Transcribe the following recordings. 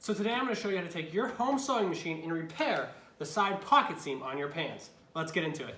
So today I'm going to show you how to take your home sewing machine and repair the side pocket seam on your pants. Let's get into it.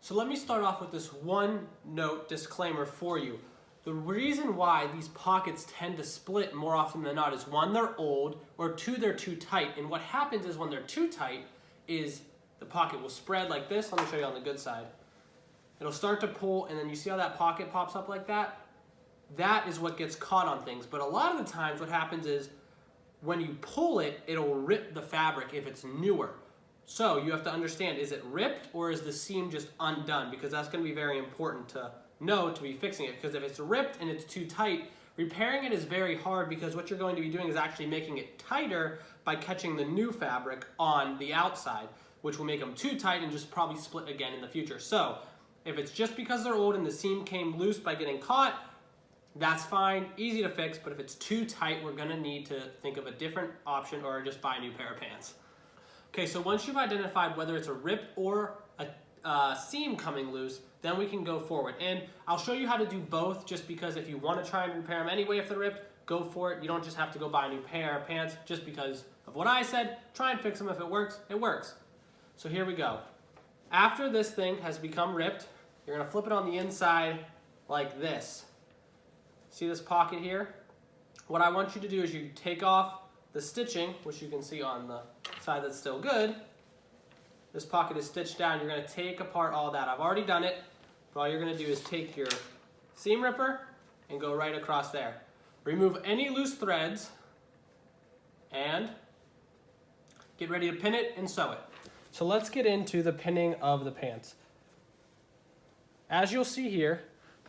So let me start off with this one note disclaimer for you. The reason why these pockets tend to split more often than not is one, they're old, or two, they're too tight. And what happens is when they're too tight is the pocket will spread like this. Let me show you on the good side. It'll start to pull, and then you see how that pocket pops up like that? That is what gets caught on things. But a lot of the times what happens is when you pull it, it'll rip the fabric if it's newer. So you have to understand, is it ripped or is the seam just undone? Because that's going to be very important to know to be fixing it. Because if it's ripped and it's too tight, repairing it is very hard, because what you're going to be doing is actually making it tighter by catching the new fabric on the outside, which will make them too tight and just probably split again in the future. So if it's just because they're old and the seam came loose by getting caught, that's fine, easy to fix. But if it's too tight, we're going to need to think of a different option or just buy a new pair of pants. Okay, so once you've identified whether it's a rip or a seam coming loose, then we can go forward. And I'll show you how to do both, just because if you want to try and repair them anyway if they're ripped, go for it. You don't just have to go buy a new pair of pants just because of what I said. Try and fix them. If it works, it works. So here we go. After this thing has become ripped, you're going to flip it on the inside like this. See this pocket here? What I want you to do is you take off the stitching, which you can see on the side that's still good. This pocket is stitched down. You're going to take apart all that. I've already done it, but all you're going to do is take your seam ripper and go right across there. Remove any loose threads and get ready to pin it and sew it. So let's get into the pinning of the pants. As you'll see here,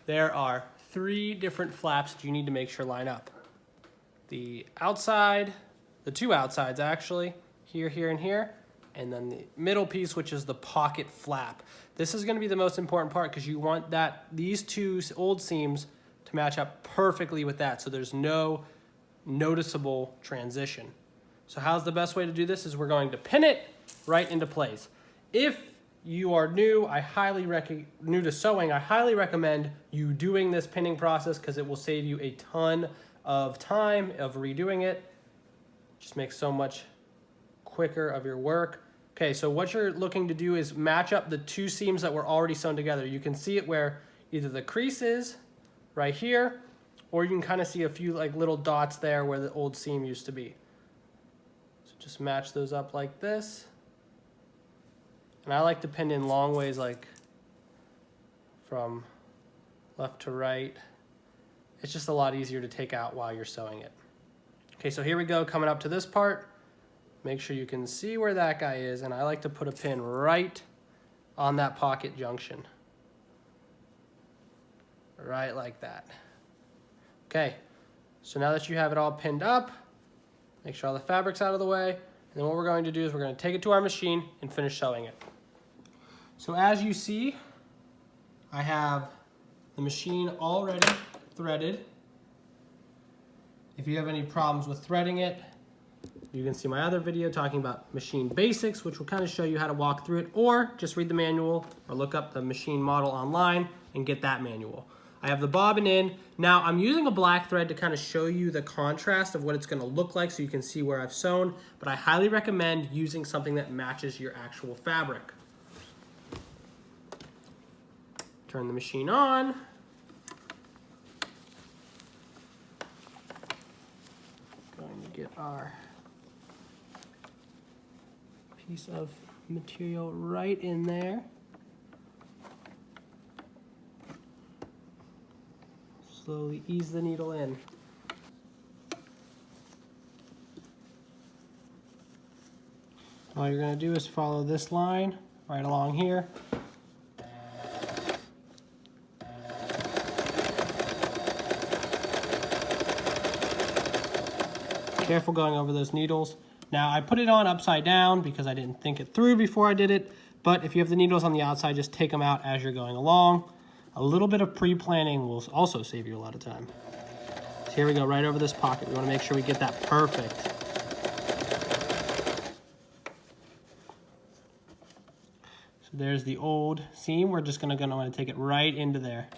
there are 3 different flaps that you need to make sure line up. The outside, the 2 outsides actually, here, here, and here, and then the middle piece, which is the pocket flap. This is going to be the most important part, because you want these 2 old seams to match up perfectly with that, so there's no noticeable transition. So how's the best way to do this? Is we're going to pin it right into place. If you are new to sewing, I highly recommend you doing this pinning process, because it will save you a ton of time of redoing it. Just makes so much quicker of your work. Okay, so what you're looking to do is match up the 2 seams that were already sewn together. You can see it where either the crease is right here, or you can kind of see a few like little dots there where the old seam used to be. So just match those up like this. And I like to pin in long ways, like from left to right. It's just a lot easier to take out while you're sewing it. Okay, so here we go, coming up to this part. Make sure you can see where that guy is, and I like to put a pin right on that pocket junction. Right like that. Okay, so now that you have it all pinned up, make sure all the fabric's out of the way, and then what we're going to do is we're going to take it to our machine and finish sewing it. So as you see, I have the machine already threaded. If you have any problems with threading it, you can see my other video talking about machine basics, which will kind of show you how to walk through it, or just read the manual or look up the machine model online and get that manual. I have the bobbin in. Now I'm using a black thread to kind of show you the contrast of what it's going to look like, so you can see where I've sewn, but I highly recommend using something that matches your actual fabric. Turn the machine on. Going to get our piece of material right in there. Slowly ease the needle in. All you're going to do is follow this line right along here. Careful going over those needles. Now I put it on upside down because I didn't think it through before I did it, but if you have the needles on the outside, just take them out as you're going along. A little bit of pre-planning will also save you a lot of time. So here we go, right over this pocket. We want to make sure we get that perfect. there's the old seam. We're just gonna want to take it right into there.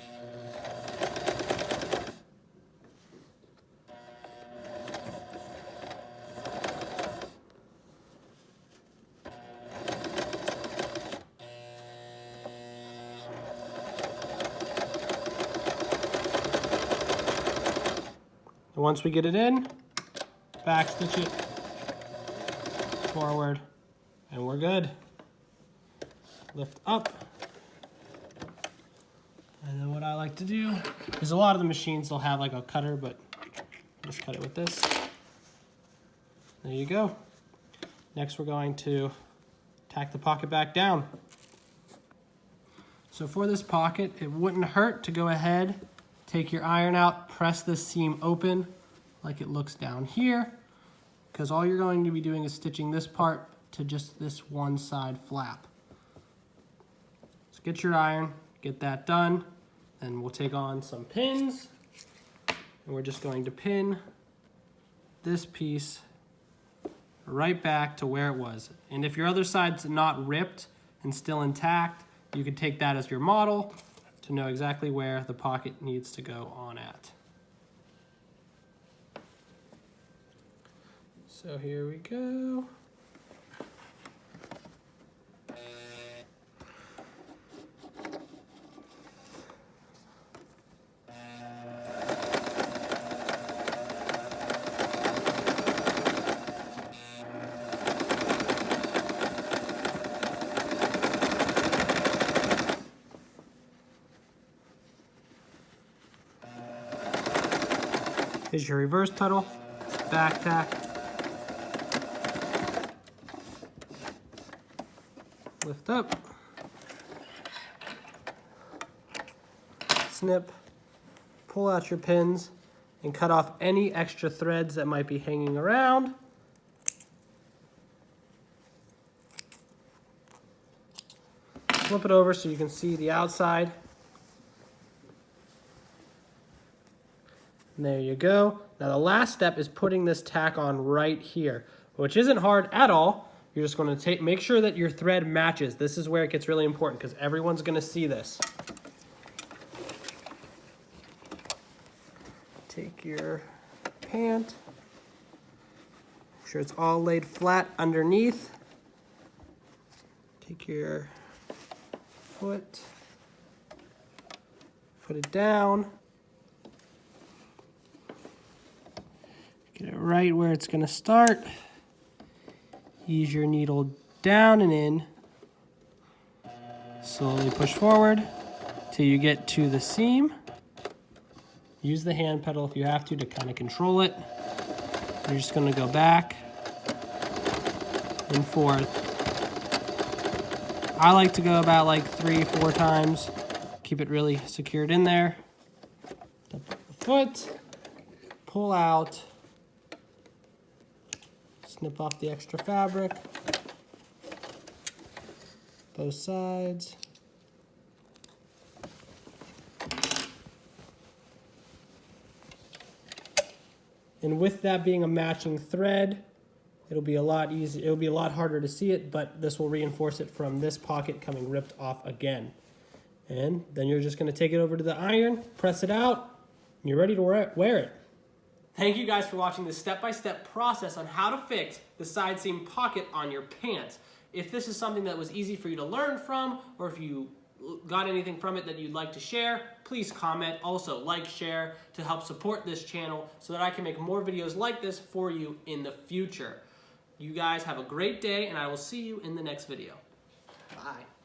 And once we get it in, back stitch it forward, and we're good. Lift up. And then what I like to do is, a lot of the machines they'll have like a cutter, but just cut it with this. There you go. Next we're going to tack the pocket back down. So for this pocket, it wouldn't hurt to go ahead, take your iron out, press this seam open like it looks down here, because all you're going to be doing is stitching this part to just this one side flap. So get your iron, get that done, and we'll take on some pins, and we're just going to pin this piece right back to where it was. And if your other side's not ripped and still intact, you can take that as your model to know exactly where the pocket needs to go on at. So here we go. Here's your reverse pedal, back tack, lift up, snip, pull out your pins, and cut off any extra threads that might be hanging around. Flip it over so you can see the outside. And there you go. Now the last step is putting this tack on right here, which isn't hard at all. You're just going to make sure that your thread matches. This is where it gets really important because everyone's going to see this. Take your pant, make sure it's all laid flat underneath. Take your foot, put it down. Get it right where it's going to start. Ease your needle down and in. Slowly push forward till you get to the seam. Use the hand pedal if you have to kind of control it. You're just going to go back and forth. I like to go about like 3-4 times. Keep it really secured in there. Up the foot, pull out. Snip off the extra fabric, both sides. And with that being a matching thread, it'll be a lot easier. It'll be a lot harder to see it, but this will reinforce it from this pocket coming ripped off again. And then you're just going to take it over to the iron, press it out, and you're ready to wear it. Thank you guys for watching this step-by-step process on how to fix the side seam pocket on your pants. If this is something that was easy for you to learn from, or if you got anything from it that you'd like to share, please comment. Also, like, share to help support this channel so that I can make more videos like this for you in the future. You guys have a great day, and I will see you in the next video. Bye.